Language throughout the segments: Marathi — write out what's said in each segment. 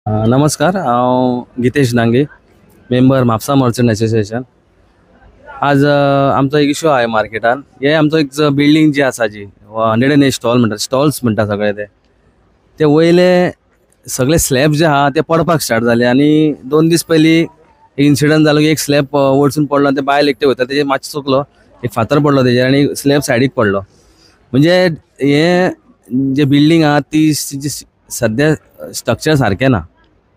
नमस्कार, हांव Gitesh Dange, member Mapusa merchant association. आज आमचो एक इशू आहे मार्केटान. हे आमचो एक बिल्डिंग जी आसा जी 108 स्टॉल म्हणटा, स्टॉल्स म्हणटा सगळे ते वयले सगळे स्लॅब जे आहा ते पडपाक स्टार्ट जाले. आणि 2 दीस पयलीं एक इन्सिडंट जालो की एक स्लॅब वरसून पडलो, ते बायल एकटे वयता तेजे मातशें चुकलो, एक फातर पडलो तेजेर आणि स्लॅब सायडीक पडलो. म्हणजे हे जे बिल्डिंग आहा ती सद्या स्ट्रक्चर सारकें ना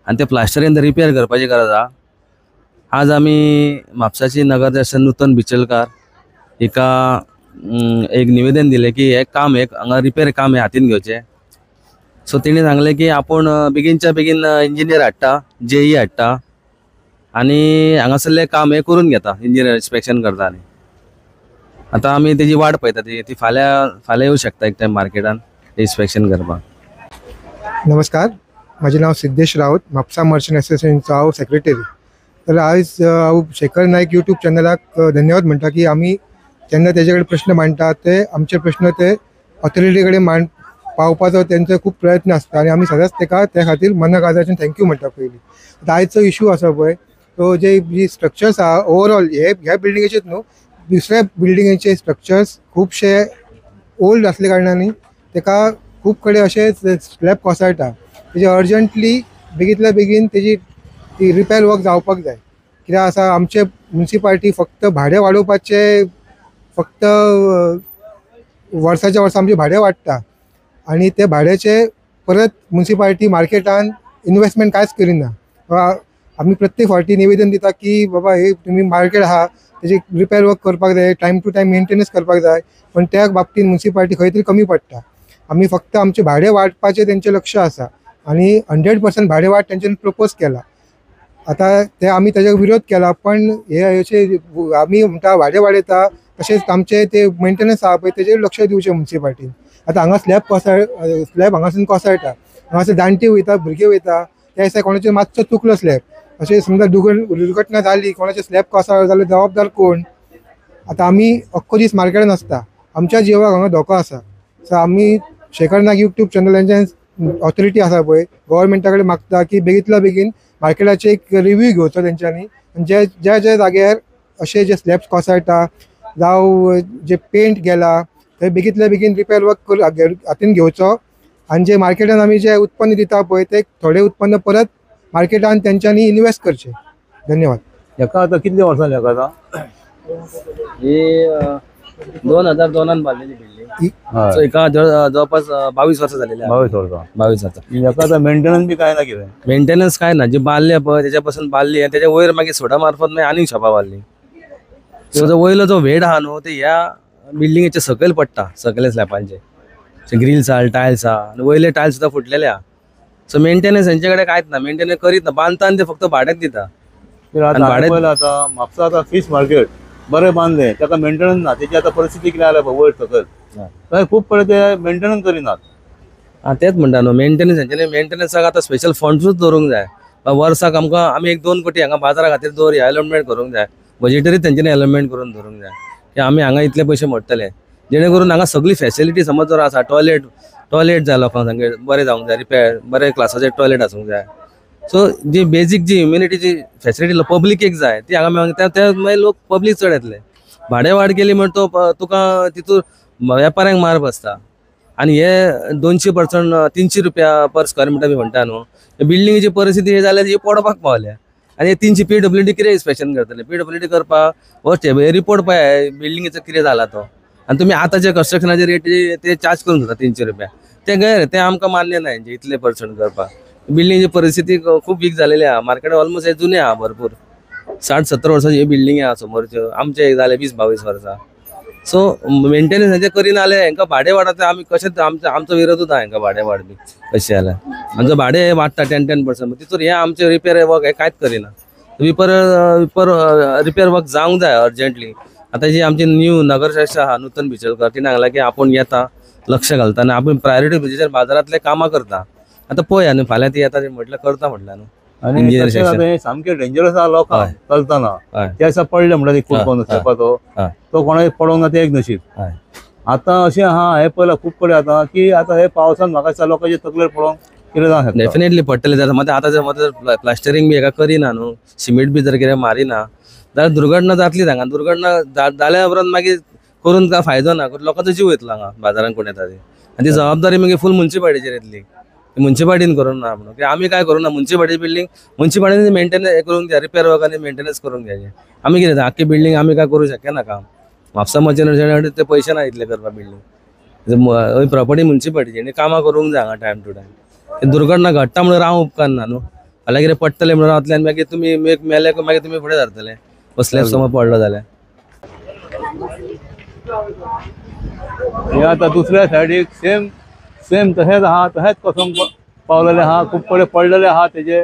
आणि ते प्लास्टरीन रिपेअर करपाची गरज आहा. आज आमी म्हापसाची नगरदर्शन नूतन बिचलकार एका एक निवेदन दिले की हे काम हांगा रिपेअर काम हे हातीन घेवचे. सो तेणी सांगले की आपण बेगीनच्या बेगीन इंजिनियर हाडटा, जेई हाडटा आणि हांगासरले काम हे करून घेता, इंजिनियर इन्स्पेक्शन करता. आनी आतां आमी तेजी वाट पळयता, ती फाल्यां येवं शकता एक टायम मार्केटान इन्स्पेक्शन करपाक. नमस्कार, माझे नाव सिद्धेश राऊत, म्हापसा मर्चंट एसोसिएशनचा हांव सेक्रेटरी. तर आज हांव शेखर नायक यूट्यूब चॅनलाक धन्यवाद म्हणटा की आमी जेन्ना तेजे कडेन प्रश्न मांडटा ते आमचे प्रश्न ते ऑथॉरिटी कडेन पावपाचो त्यांचो खूब प्रयत्न आसता आणि आमी सदांच तेका त्या खातीर मनाकाजाच्यान थँक्यू म्हणटा. पयलीं आतां आयचो इशू आसा पळय तो जी स्ट्रक्चर्स आहा ओवरऑल ह्या बिल्डिंगेचेच न्हू, दुसऱ्या बिल्डिंगेचे स्ट्रक्चर्स खूबशे ओल्ड असले कारणान तेका खूब कडेन अशे स्लॅब कोसळटा. तेजे अर्जंटली बेगींतल्या बेगीन तेजी ती रिपेअर वर्क जावपाक जाय. कित्याक आसा आमचे म्युन्सिपाल्टी फक्त भाडे वाडोवपाचे फक्त वर्साच्या वर्सा आमचे भाडे वाडटा आणि ते भाड्याचे परत म्युन्सिपाल्टी मार्केटान इन्वेस्टमेंट कांयच करिना. आमी प्रत्येक फावटी निवेदन दिता की बाबा हे तुमी मार्केट आहा तेजी रिपेअर वर्क करपाक जाय, टायम टू टायम मेंटेनन्स करपाक जाय, पण त्या बाबतींत म्युन्सिपाल्टी खंय तरी कमी पडटा. आमी फक्त आमचे भाडे वाडपाचें तेंचें लक्ष आसा आणि 100% भाडे वाड तेंच्यांनी प्रपोज केला. आता ते आमी तेजो विरोध केला, पण हे अशे आमी म्हणटा भाडे वाडयता तशेंच आमचे ते मेंटेनन्स आहा पळय तेजेर लक्ष दिवचें म्युन्सिपाल्टीन. आतां हांगा स्लॅब हांगासून कोसळटा, हांगासर जाणटी वयता, भुरगे वयता, त्या दिसा कोणाचेर मातसो चुकलो स्लॅब, अशें समजा दुर्घटना जाली, कोणाचे स्लॅब कोसळ्ळो जाल्यार जबाबदार कोण? आतां आमी अख्खो दीस मार्केटान आसता, आमच्या जिवाक हांगा धोको आसा. सो आमी शेखर नायक यूट्यूब चॅनलांच्यान ऑथॉरिटी आसा पळय गव्हर्मेंटा कडेन मागता की बेगींतल्या बेगीन मार्केटाचे एक रिव्यू घेवचो तेंच्यांनी. ज्या जाग्यार अशे जे स्लॅब्स कोसळटा जावं जे पेंट गेला थंय बेगींतल्या बेगीन रिपेअर वर्क हातीन घेवचो आणि जे मार्केटान आमी जे उत्पन्न दिता पळय ते थोडे उत्पन्न परत मार्केटान तेंच्यांनी इन्वेस्ट करचे. धन्यवाद. हेका आतां कितले वर्सां हेका आतां? ही 2002 बांदलेली बिल्डिंग. सो एका जवळपास 22 वर्सां जालेली. 22 वर्सां. हेका आतां मेंटेनन्स बी काय ना कितें? मेंटेनन्स काय ना, जे बांदले पळय त्याच्यापासून बांदली आणि त्याच्या वयर मागीर सोडा मार्फत मागीर आनीक शॉपां बांदली. सो जो वयलो जो वेड आहा न्हू ते ह्या बिल्डिंगेच्या सकयल पडटा, सकले स्लॅबांचे ग्रिल्स आहा, टायल्स आहा आणि वयले टायल्स सुद्दां फुटलेले आहा. सो मेंटेनन्स हेंचे कडेन कांयच ना, मेंटेनन्स करीत ना, बांदता आनी ते फक्त भाड्याक दिता. आतां म्हापसा आतां फिश मार्केट बरें बांदलें, ताका मेंटेनन्स ना, तेची आतां परिस्थिती कितें जाल्या पळय वयर सकयल थंय खूब कडेन ते मेंटेनन्स करिनात. तेच म्हणटा न्हू, मेंटेनन्स हेंच्यांनी मेंटेनन्साक आतां स्पेशल फंड्सूच दवरूंक जाय. वर्साक आमकां आमी 1-2 कोटी हांगा बाजारा खातीर दवरया, अलॉटमेंट करूंक जाय, बजेटरी तेंच्यांनी अलॉटमेंट करून दवरूंक जाय की आमी हांगा इतले पयशे मोडटले, जेणे करून हांगा सगळी फॅसिलिटी समज जर आसा, टॉयलेट जाय लोकांक सांगे बरें जावंक जाय, रिपेअर बरे क्लासाचे टॉयलेट आसूंक जाय. सो जी बेजीक जी ह्युमॅनिटीची फॅसिलिटी पब्लीकेक जाय ती हांगा मेळोंक त्या मागीर लोक पब्लीक चड येतले. भाडे वाड केली म्हण तो तुका तितून वेपाऱ्यांक मार बसता. आणि हे 200% 300 रुपया पर स्क्वेअर मिटर मी म्हणटा न्हू, बिल्डिंगेची परिस्थिती हे जाल्यार हे पडपाक पावल्या. आणि हे 300 PWD कितें इन्स्पेक्शन करतले? PWD करपाक हे रिपोर्ट पळय बिल्डिंगेचो कितें जाला तो, आणि तुम्ही आतांचे कन्स्ट्रक्शनाचे रेट ते चार्ज करून जाता 300 रुपया. ते गैर ते आमकां मान्य नाही जे इतले पर्संट करपाक. बिल्डिंगची परिस्थिती खूप वीक झालेली आहे. मार्केट ऑलमोस्ट हे जुने आहा भरपूर, 60-70 वर्सांची ही बिल्डिंग आहा समोरच्यो, आमचे झाले 20-22 वर्सां. सो मेंटेनन्स हेंचे करिना जाल्यार हेंकां भाडे वाडता आमी कशें आमचो विरोधूच आहा हेंकां भाडे वाड बी कशें जाल्यार. आमचो भाडे वाडटा 10% तितून हे आमचे रिपेअर वर्क हे कांयच करिना. रिपेअर वर्क जावंक जाय अर्जंटली. आता जी आमची न्यू नगरशासक आहा नूतन बिचलकर तिने सांगला की आपण येता लक्ष घालता आणि आपण प्रायोरिटी बेसिसर बाजारातले कामां करता. आता पळया न्हू फाल्यां ती येता म्हटलं करता म्हटलं न्हू. आणि सामकें डेंजरस आहा लोकांक चलतना ते दिसा पडले म्हणटा एक तो कोणाक पडोंक ना ते एक नशीब. आतां अशें आहा हे पळयलां खूब कडेन आतां की आतां हे पावसान म्हाका दिसता लोकांचे तकलेर पडोंक कितें जावंक शकता डेफिनेटली पडटले जर मात आतां जर प्लास्टरींग बी हेका करिना न्हू सिमेंट बी जर कितें मारिना जाल्यार दुर्घटना जातली हांगा दुर्घटना जाल्या उपरांत मागीर करून काय फायदो ना लोकांचो जीव वयतलो हांगा बाजारान कोण येता ती आनी ती जबाबदारी मागीर फूल मुन्सिपाल्टीचेर येतली मुन्सिपाल्टीन करूंक ना म्हणून की आमी काय करूंक ना मुन्सिपाल्टी बिल्डींग मुन्सिपाल्टीन मेंटेनन्स करूंक घ्या रिपेर वर्क आनी मेंटेनन्स करूंक घ्यायचे आमी कितें आख्खी बिल्डींग आमी काय करूं शकना काम म्हापसा मर्चंट ते पयशे ना इतले करपाक बिल्डींग प्रॉपर्टी मुन्सिपाल्टीची आनी कामां करूंक जाय हांगा टायम टू टायम दुर्घटना घडटा म्हणून राव उपकारना न्हू फाल्यां कितें पडटलें म्हणून रावतले आनी मागीर तुमी मेले मागीर तुमी फुडें धरतले स्लॅब समज पडलो जाल्यार हे आता दुसऱ्या सायडीक सेम सेम तशेंच आहा तशेंच कोसोंक पावलेले आहा खूब कडेन पडलेले आहा तेजे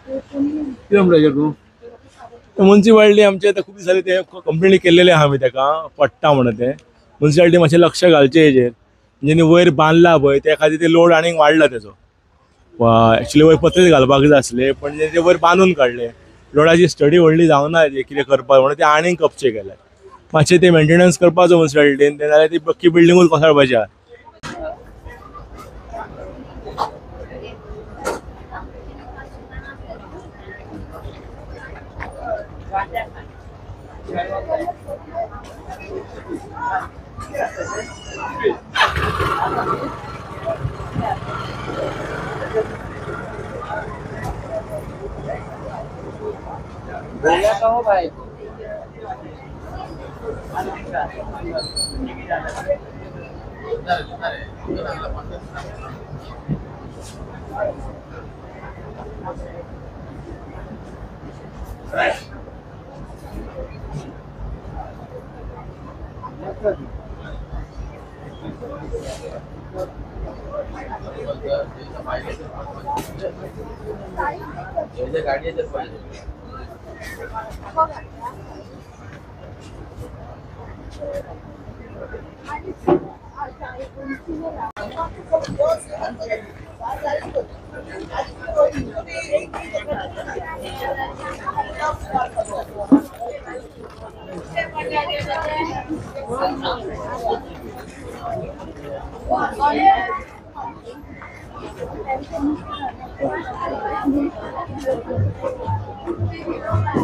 कितें म्हणटा तूं मुन्सिपाल्टी आमचे आतां खूब दिसांनी ते कंप्लेनी केल्लेले आहा आमी तेका पडटा म्हणून ते मुन्सिपाल्टी मातशें लक्ष घालचें हेजेर म्हणजे वयर बांदला पळय त्या खातीर ते लोड आनीक वाडला तेजो एक्चुअली वयर पत्रे घालपाक जाय आसले पण ते वयर बांदून काडले लोडाची स्टडी व्हडली जावना कितें करपाक म्हणून ते आनीक कपचे केले मातशें ते मेंटेनन्स करपाचो मुन्सिपाल्टीन ते जाल्यार ती पक्की बिल्डिंगूच कोसळपाची आहा